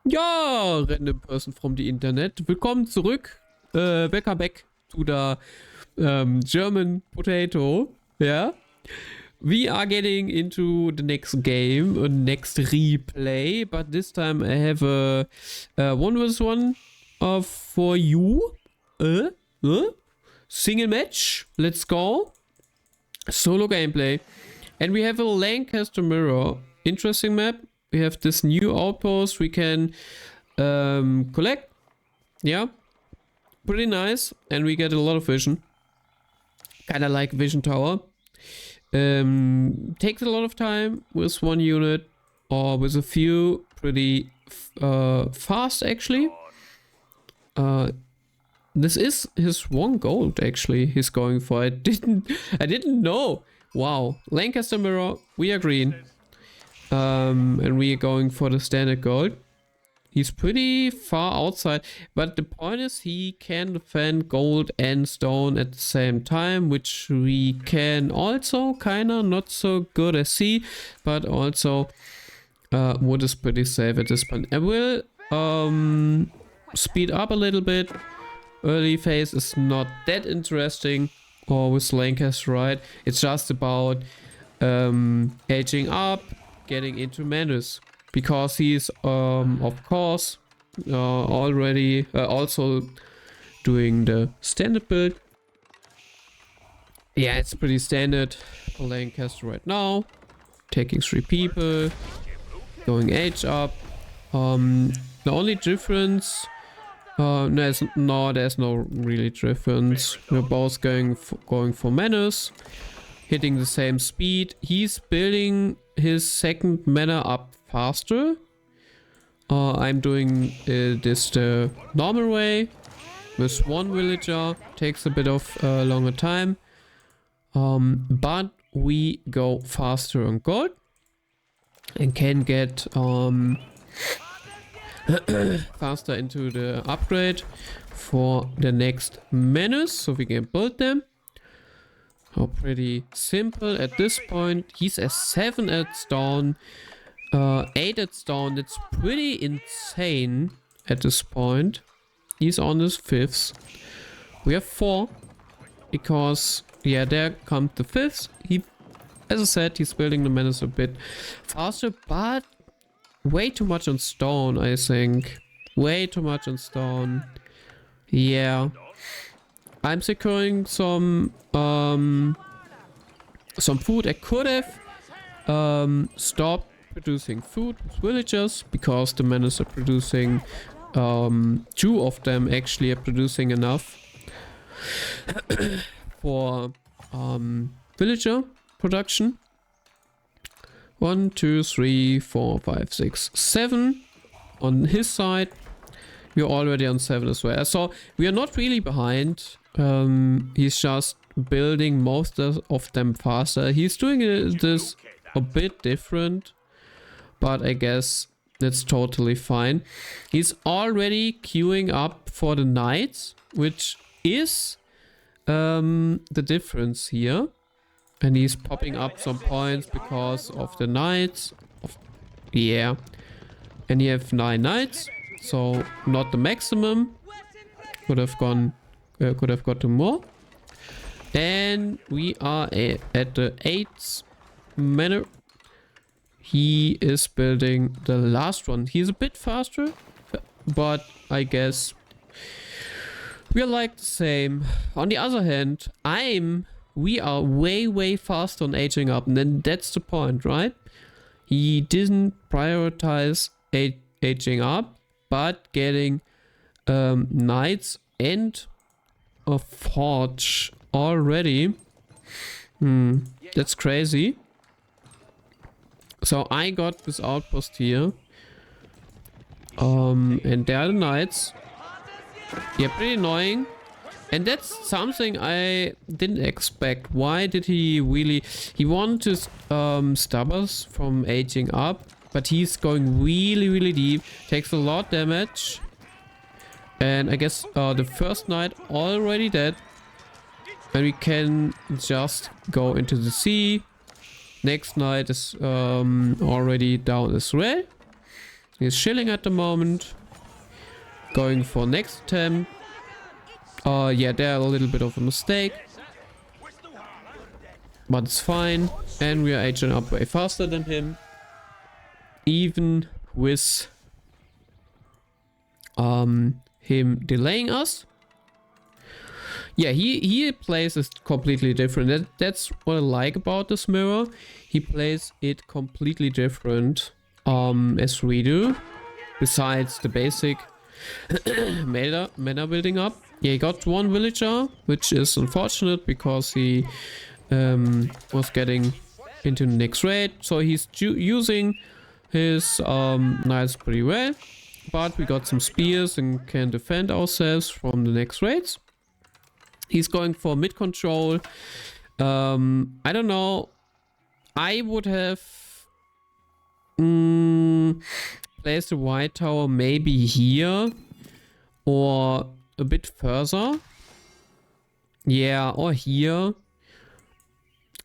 Ja, random person from the internet. Willkommen zurück. Welcome back to the German potato. Yeah. We are getting into the next game, next replay, but this time I have a 1v1 for you. Single match. Let's go. Solo gameplay. And we have a Lancaster mirror. Interesting map. We have this new outpost we can collect. Yeah. Pretty nice. And we get a lot of vision. Kinda like Vision Tower. Takes a lot of time with one unit or with a few. Pretty fast actually. This is his one gold actually he's going for. I didn't know. Wow. Lancaster mirror. We are green. And we are going for the standard gold. He's pretty far outside, but the point is he can defend gold and stone at the same time, which we can also kinda not so good as see, but also wood is pretty safe at this point. I will speed up a little bit. Early phase is not that interesting, or with Lancaster, right? It's just about aging up, getting into menace, because he's of course already also doing the standard build. Yeah, it's pretty standard for Lancaster right now. Taking 3 people, going age up. The only difference, there's no really difference. We're both going for menace, hitting the same speed. He's building his second mana up faster. I'm doing this the normal way with one villager. Takes a bit of longer time, but we go faster on gold and can get faster into the upgrade for the next menace, so we can build them. Oh, pretty simple at this point. He's at 7 at stone, 8 at stone. That's pretty insane at this point. He's on his 5th. We have 4 because yeah, there comes the 5th. He, as I said, he's building the menace a bit faster, but way too much on stone, I think. Way too much on stone. Yeah. I'm securing some food. I could have stopped producing food with villagers because the menace are producing 2 of them actually are producing enough for villager production. 1, 2, 3, 4, 5, 6, 7 on his side. We're already on 7 as well. So we are not really behind. He's just building most of them faster. He's doing this a bit different, but I guess that's totally fine. He's already queuing up for the knights, which is the difference here. And he's popping up some points because of the knights. Yeah. And you have 9 knights, so not the maximum. Could have got to more. And we are at the 8th manor. He is building the last one. He's a bit faster, but I guess we are like the same. On the other hand, we are way faster on aging up, and then that's the point, right? He didn't prioritize aging up, but getting knights and a forge already. That's crazy. So I got this outpost here. And there are the knights. Yeah, pretty annoying. And that's something I didn't expect. Why did he really... He wanted to stop us from aging up, but he's going really deep. Takes a lot damage. And I guess the first knight already dead. And we can just go into the sea. Next knight is already down as well. He's chilling at the moment. Going for next attempt. Yeah, there a little bit of a mistake. But it's fine. And we are aging up way faster than him. Even with him delaying us. Yeah, he plays it completely different. That's what I like about this mirror. He plays it completely different as we do. Besides the basic mana building up. Yeah, he got one villager, which is unfortunate because he was getting into the next raid. So he's using his knights pretty well. But we got some spears and can defend ourselves from the next raids. He's going for mid control. I don't know. I would have placed the white tower maybe here or a bit further. Yeah, or here.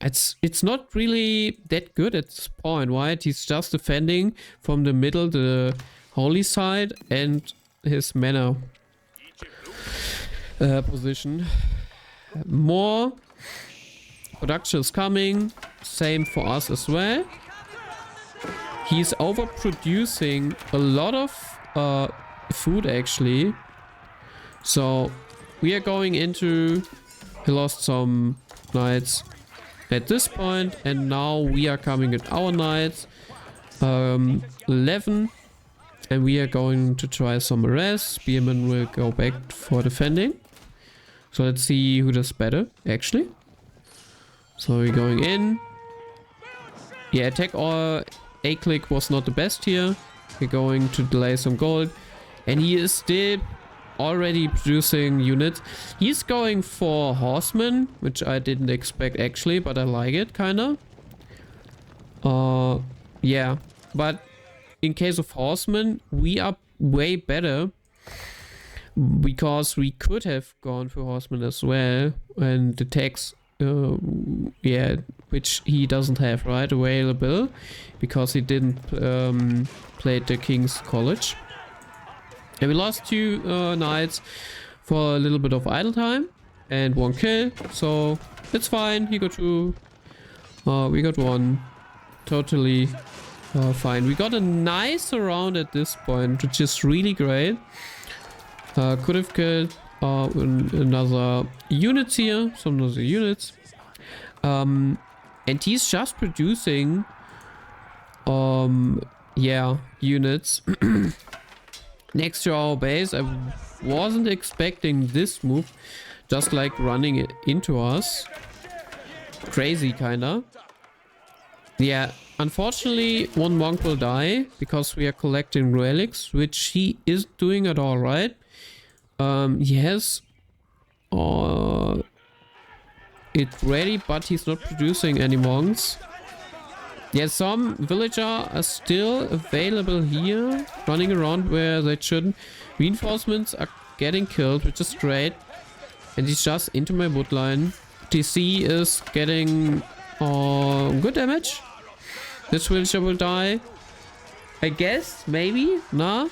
It's not really that good at this point, right? He's just defending from the middle, the holy side, and his mana position. More production is coming. Same for us as well. He's overproducing a lot of food actually. So we are going into... He lost some knights at this point, and now we are coming at our knights. 11. And we are going to try some arrests. Spearman will go back for defending. So let's see who does better, actually. So we're going in. Yeah, attack or A-click was not the best here. We're going to delay some gold. And he is still already producing units. He's going for horsemen, which I didn't expect actually, but I like it, kinda. Yeah, but in case of horsemen, we are way better. Because we could have gone for horsemen as well. And the tax, yeah, which he doesn't have, right, available. Because he didn't play the King's College. And we lost 2 knights for a little bit of idle time. And 1 kill. So it's fine. He got 2. We got 1. Totally fine. We got a nice round at this point, which is really great. Could have killed another units here. Some other units. And he's just producing yeah, units next to our base. I wasn't expecting this move, just like running it into us. Crazy kinda. Yeah, unfortunately 1 monk will die because we are collecting relics, which he is doing it all right. He has it ready, but he's not producing any monks. Yeah, some villager are still available here, running around where they shouldn't. Reinforcements are getting killed, which is great. And he's just into my woodline. TC is getting good damage. This villager will die, I guess, maybe. Nah.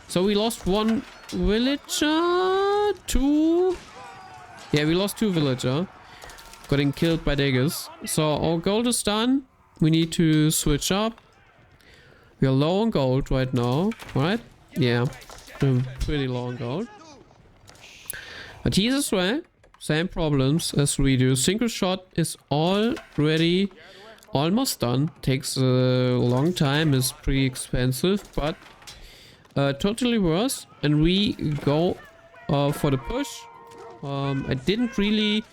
So we lost 1 villager, 2. Yeah, we lost 2 villager. Getting killed by daggers. So our gold is done. We need to switch up. We are low on gold right now, right? Yeah, pretty low on gold. But he's as well. Same problems as we do. Single shot is already almost done. Takes a long time. Is pretty expensive, but totally worth. And we go for the push. I didn't really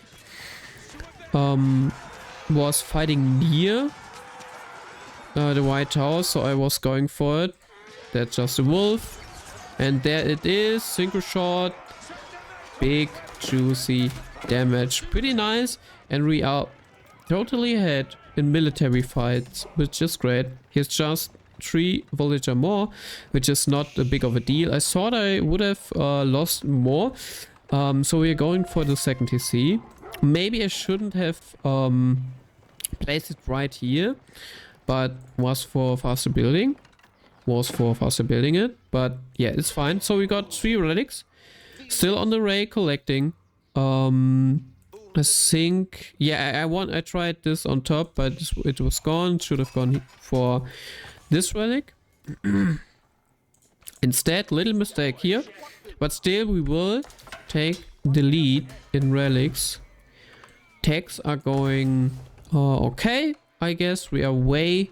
was fighting near the white tower, so I was going for it. That's just a wolf. And there it is. Single shot. Big juicy damage. Pretty nice. And we are totally ahead in military fights, which is great. Here's just 3 villager more, which is not a big of a deal. I thought I would have lost more. So we are going for the second TC. Maybe I shouldn't have placed it right here, but was for faster building. was for faster building it. But yeah, it's fine. So we got 3 relics. Still on the raid collecting. I think, yeah, I tried this on top, but it was gone. Should have gone for this relic. Instead, little mistake here. But still, we will take the lead in relics. Tags are going okay. I guess we are way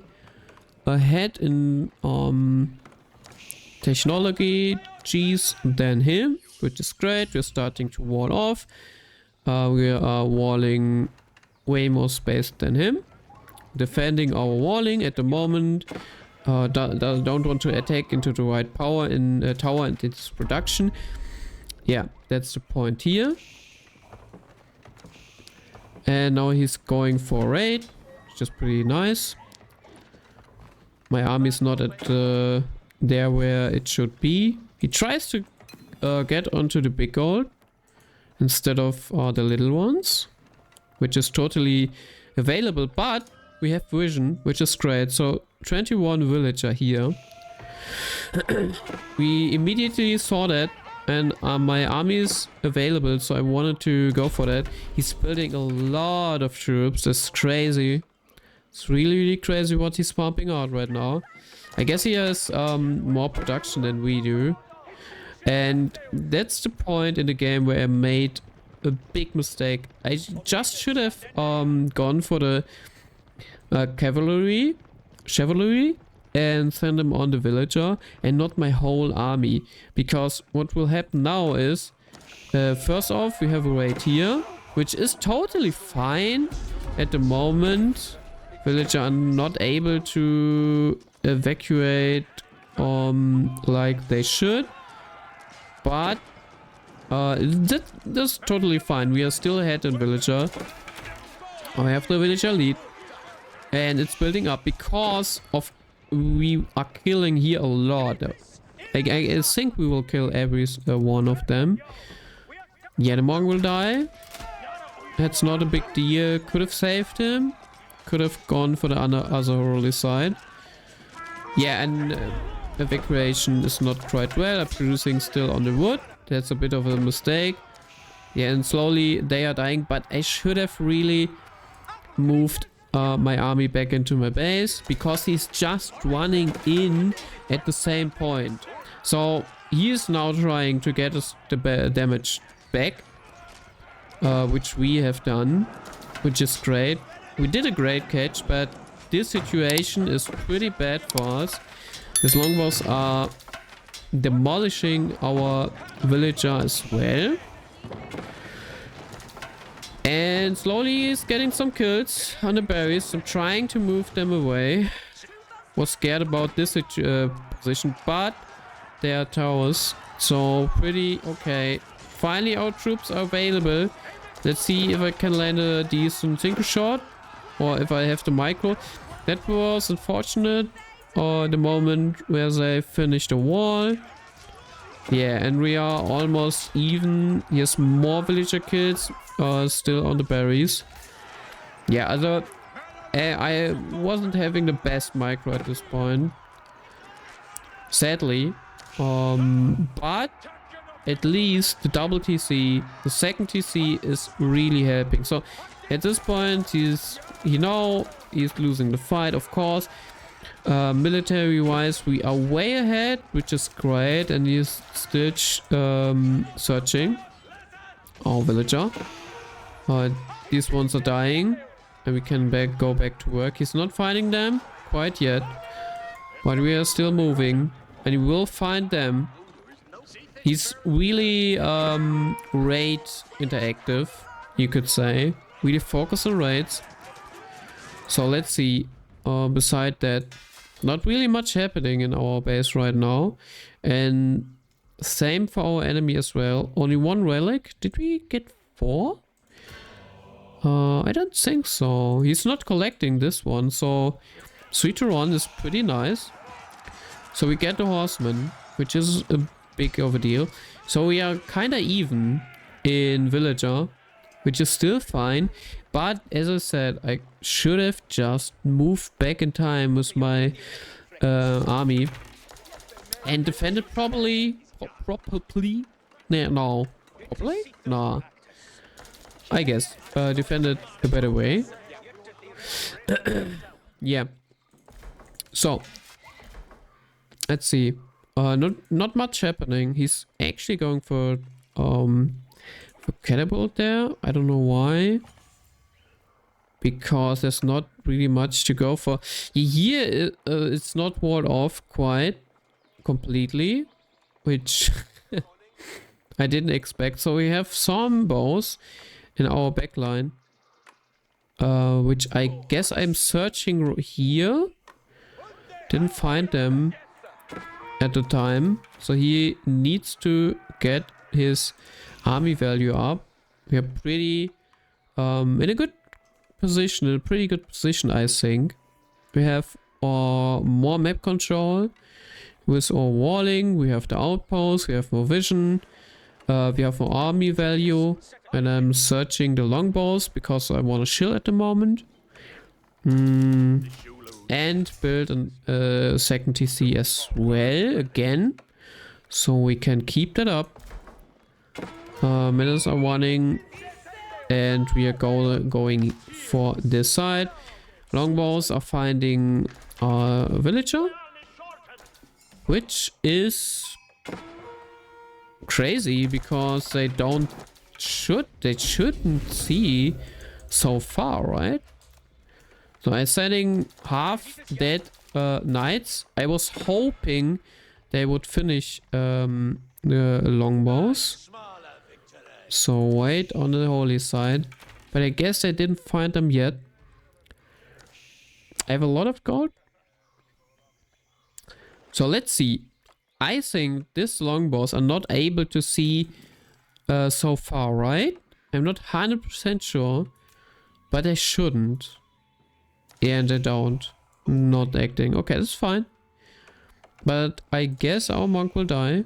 ahead in technology G's than him, which is great. We're starting to wall off. We are walling way more space than him. Defending our walling at the moment. Don't want to attack into the right power in tower and its production. Yeah, that's the point here. And now he's going for raid, which is pretty nice. My army is not at there where it should be. He tries to get onto the big gold instead of the little ones, which is totally available, but we have vision, which is great. So 21 villager here. We immediately saw that, and my army is available, so I wanted to go for that. He's building a lot of troops. That's crazy. It's really, really crazy what he's pumping out right now. I guess he has more production than we do. And that's the point in the game where I made a big mistake. I just should have gone for the chivalry and send them on the villager and not my whole army. Because what will happen now is, first off, we have a raid here, which is totally fine at the moment. Villager are not able to evacuate like they should. But that's totally fine. We are still ahead in villager. I have the villager lead. And it's building up because of we are killing here a lot. I think we will kill every one of them. Yeah, the monk will die. That's not a big deal. Could have saved him. Could have gone for the other holy side. Yeah, and evacuation is not quite well. I'm producing still on the wood. That's a bit of a mistake. Yeah, and slowly they are dying. But I should have really moved my army back into my base, because he's just running in at the same point. So he is now trying to get us the damage back, which we have done, which is great. We did a great catch, but this situation is pretty bad for us. These longbows are demolishing our villager as well. And slowly he's getting some kills on the berries. I'm trying to move them away. Was scared about this position, but they are towers, so pretty okay. Finally our troops are available. Let's see if I can land a decent single shot, or if I have the micro. That was unfortunate. The moment where they finished the wall. Yeah, and we are almost even. He has more villager kills. Still on the berries. Yeah, I wasn't having the best micro at this point, sadly. But at least the double TC, the second TC, is really helping. So at this point he's losing the fight, of course. Military wise we are way ahead, which is great, and he's still searching our villager. These ones are dying, and we can go back to work. He's not finding them quite yet, but we are still moving, and we will find them. He's really raid interactive, you could say. Really focus on raids. So let's see. Beside that, not really much happening in our base right now, and same for our enemy as well. Only one relic. Did we get 4? I don't think so. He's not collecting this one, so 3-1 is pretty nice. So we get the horseman, which is a big of a deal. So we are kind of even in villager, which is still fine. But as I said, I should have just moved back in time with my army. And defended properly. Properly? No. Properly? Nah. I guess. Defended a better way. Yeah. So. Let's see. Not much happening. He's actually going for catapult there. I don't know why. Because there's not really much to go for. Here it's not walled off quite completely, which I didn't expect. So we have some bows in our backline, which I guess I'm searching here. Didn't find them at the time, so he needs to get his army value up. We are pretty in a good position, in a pretty good position, I think. We have more map control with our walling. We have the outpost. We have more vision. We have more army value, and I'm searching the longbows because I want to chill at the moment. And build a second TC as well again, so we can keep that up. Minutes are running, and we are going for this side. Longbows are finding a villager, which is crazy because they shouldn't see so far, right? So I'm sending half dead knights. I was hoping they would finish the longbows. So wait on the holy side. But I guess I didn't find them yet. I have a lot of gold. So let's see. I think these longbows are not able to see so far, right? I'm not 100% sure. But they shouldn't. And they don't. Not acting. Okay, that's fine. But I guess our monk will die.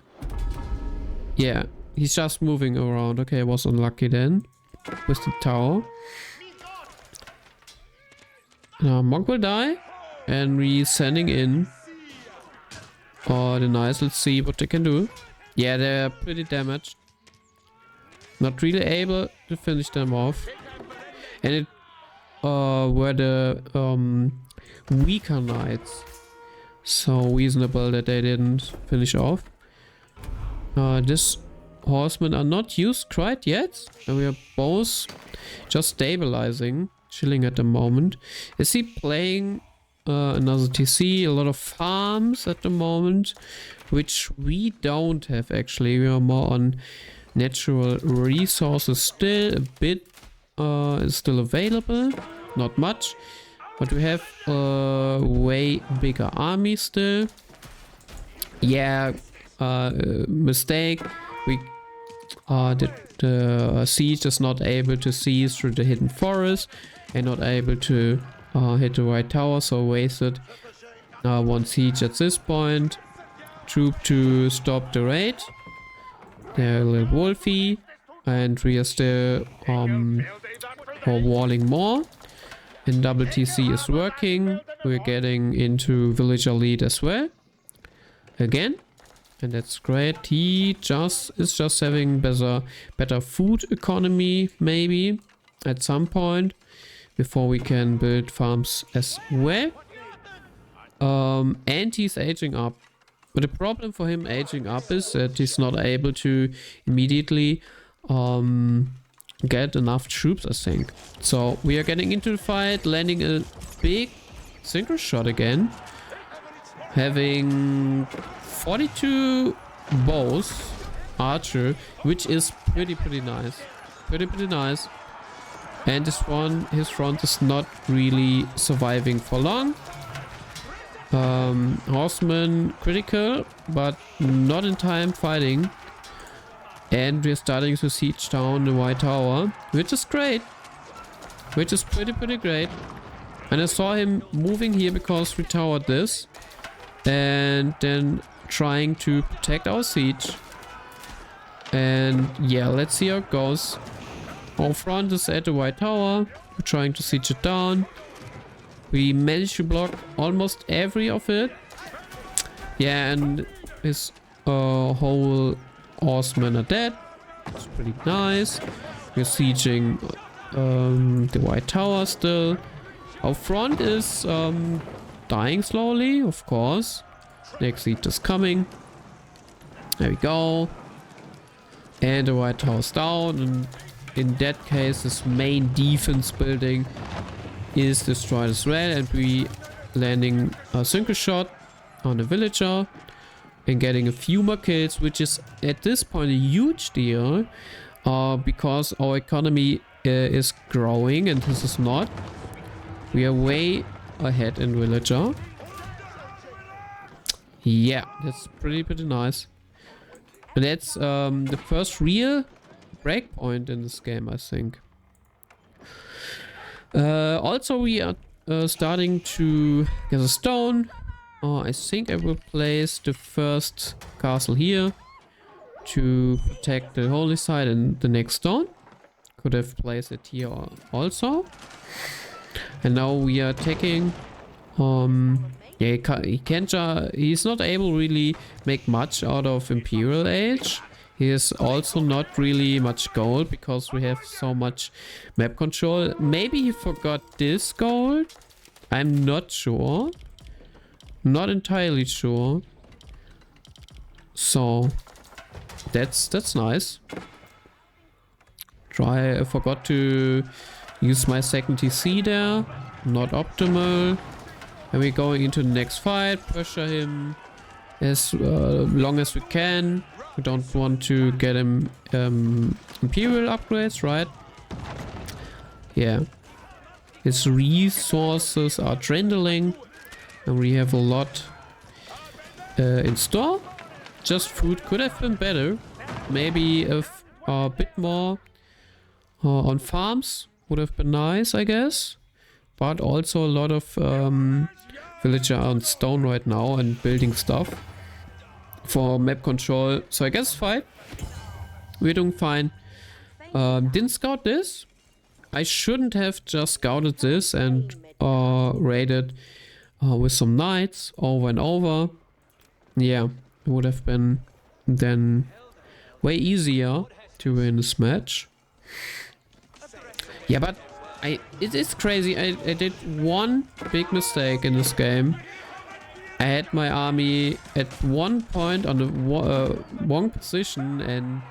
Yeah, he's just moving around. Okay, I was unlucky then. With the tower. Now monk will die. And we're sending in the knights. Let's see what they can do. Yeah, they're pretty damaged. Not really able to finish them off. And it were the weaker knights, so reasonable that they didn't finish off. This horsemen are not used quite yet, and we are both just stabilizing, chilling at the moment. Is he playing another TC? A lot of farms at the moment, which we don't have actually. We are more on natural resources still. A bit is still available, not much, but we have a way bigger army still. Yeah, mistake. We the siege is not able to see through the hidden forest and not able to hit the right tower, so wasted one siege at this point. Troop to stop the raid. They're a little wolfy, and we are still walling more. And double TC is working. We're getting into villager lead as well. Again. And that's great. He is just having better food economy, maybe, at some point. Before we can build farms as well. And he's aging up. But the problem for him aging up is that he's not able to immediately get enough troops, I think. So we are getting into the fight, landing a big single shot again. Having 42 bows, archer, which is pretty nice. Pretty nice. And his front is not really surviving for long. Horseman critical, but not in time fighting. And we're starting to siege down the White Tower, which is great. Which is pretty great. And I saw him moving here because we towered this. And then trying to protect our siege. And yeah, let's see how it goes. Our front is at the White Tower. We're trying to siege it down. We managed to block almost every of it. Yeah, and His whole horsemen are dead. It's pretty nice. We're sieging the White Tower still. Our front is dying slowly, of course. Next siege is coming. There we go. And the White Tower's down. And in that case, this main defense building is destroyed as well. And we landing a single shot on a villager and getting a few more kills, which is at this point a huge deal. Because our economy is growing and this is not. We are way ahead in villager. Yeah, that's pretty nice. And that's the first real breakpoint in this game, I think. Also, we are starting to get a stone. I think I will place the first castle here to protect the holy site and the next stone. Could have placed it here also. And now we are taking yeah, he's not able really make much out of Imperial Age. He is also not really much gold because we have so much map control. Maybe he forgot this gold. I'm not sure. Not entirely sure. So that's nice. I forgot to use my second TC there. Not optimal. And we're going into the next fight. Pressure him as long as we can. We don't want to get him Imperial upgrades, right? Yeah. His resources are dwindling. And we have a lot in store. Just food could have been better. Maybe a bit more on farms would have been nice, I guess. But also a lot of villager on stone right now and building stuff for map control. So I guess fine. We're doing fine. Didn't scout this. I shouldn't have just scouted this and raided with some knights over and over. Yeah, it would have been then way easier to win this match. Yeah, but it is crazy. I did one big mistake in this game. I had my army at one point on the wrong position and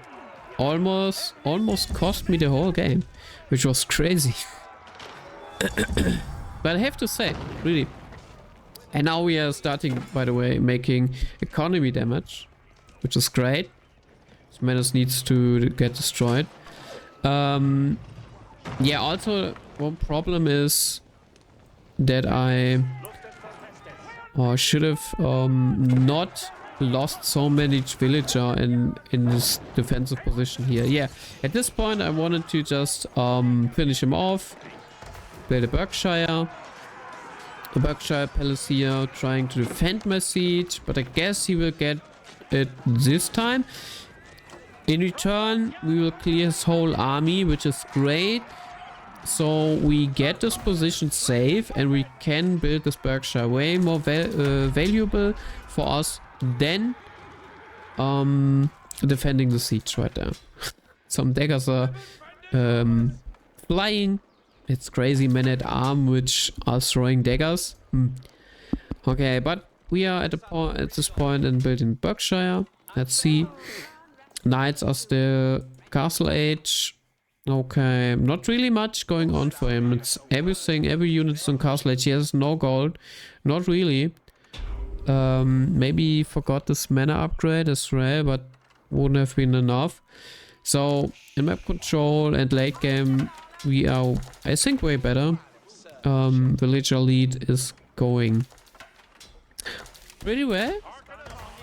almost cost me the whole game, which was crazy. But I have to say, really. And now we are starting, by the way, making economy damage, which is great. This menace needs to get destroyed. Yeah, also one problem is that I should have not lost so many villager in this defensive position here. Yeah, at this point I wanted to just finish him off, build a Berkshire palace here, trying to defend my siege, but I guess he will get it this time. In return, we will clear his whole army, which is great. So we get this position safe and we can build this Berkshire way more valuable for us than defending the siege right there. Some daggers are flying. It's crazy men at arm which are throwing daggers. Okay, but we are at this point in building Berkshire. Let's see. Knights are still castle age. Okay, not really much going on for him. It's everything, every unit is on castle age. He has no gold. Not really. Maybe he forgot this mana upgrade as well, but wouldn't have been enough. So in map control and late game, we are, I think, way better. Villager lead is going pretty well.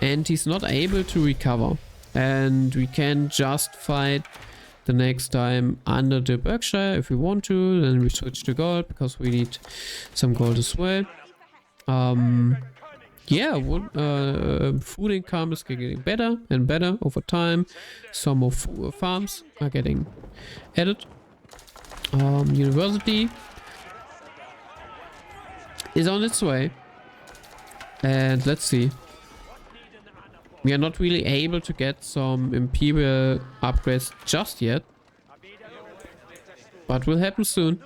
And he's not able to recover. And we can just fight the next time under the Berkshire if we want to. Then we switch to gold because we need some gold as well. Yeah, food income is getting better and better over time. Some more farms are getting added. University is on its way. And let's see. We are not really able to get some Imperial upgrades just yet. But will happen soon.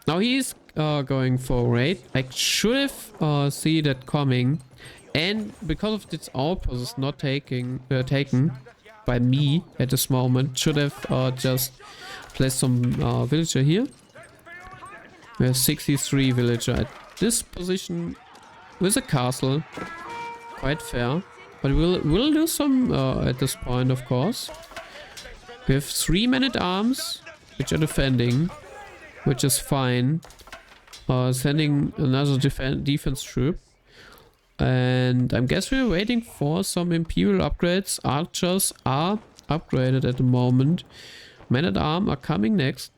Now he's going for a raid. I should have see that coming. And because of this outpost is not taken by me at this moment, should have just placed some villager here. We have 63 villager at this position with a castle. Quite fair. But we'll do some at this point, of course. We have 3 men-at-arms, which are defending, which is fine. Sending another defense troop. And I guess we're waiting for some Imperial upgrades. Archers are upgraded at the moment. Men-at-arms are coming next.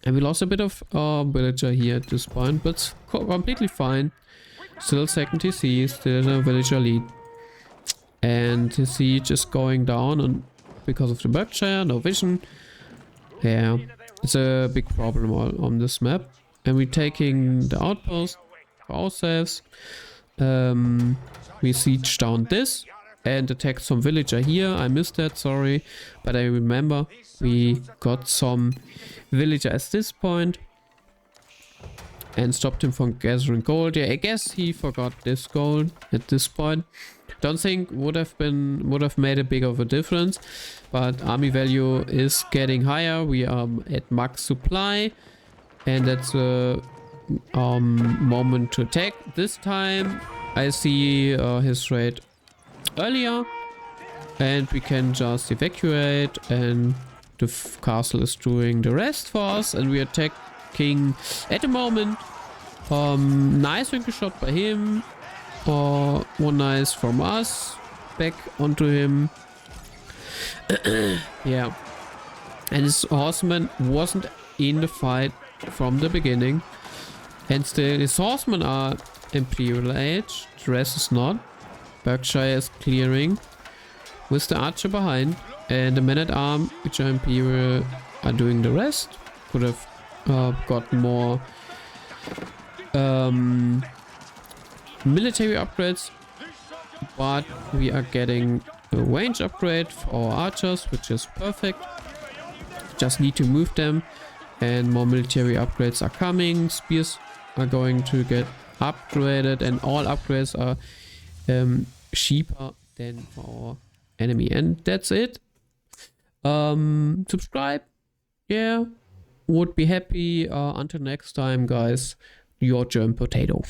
And we lost a bit of villager here at this point, but it's completely fine. Still second TC, still a villager lead. And TC just going down and because of the Berkshire, no vision. Yeah, it's a big problem on this map. And we're taking the outpost for ourselves. We siege down this and attack some villager here. I missed that, sorry. But I remember we got some villager at this point. And stopped him from gathering gold. Yeah, I guess he forgot this gold at this point. Don't think would have made a big of a difference, but army value is getting higher. We are at max supply, and that's a moment to attack. This time I see his raid earlier, and we can just evacuate, and the castle is doing the rest for us, and we are attacking at the moment. Nice wing shot by him. One nice from us. Back onto him. Yeah. And his horseman wasn't in the fight from the beginning. And still his horsemen are Imperial Age. The rest is not. Berkshire is clearing. With the archer behind. And the men-at-arms, which are Imperial, are doing the rest. Could have got more military upgrades, but we are getting a range upgrade for our archers, which is perfect. Just need to move them, and more military upgrades are coming. Spears are going to get upgraded, and all upgrades are cheaper than for our enemy. And that's it. Subscribe, yeah, would be happy. Until next time, guys, your German potato.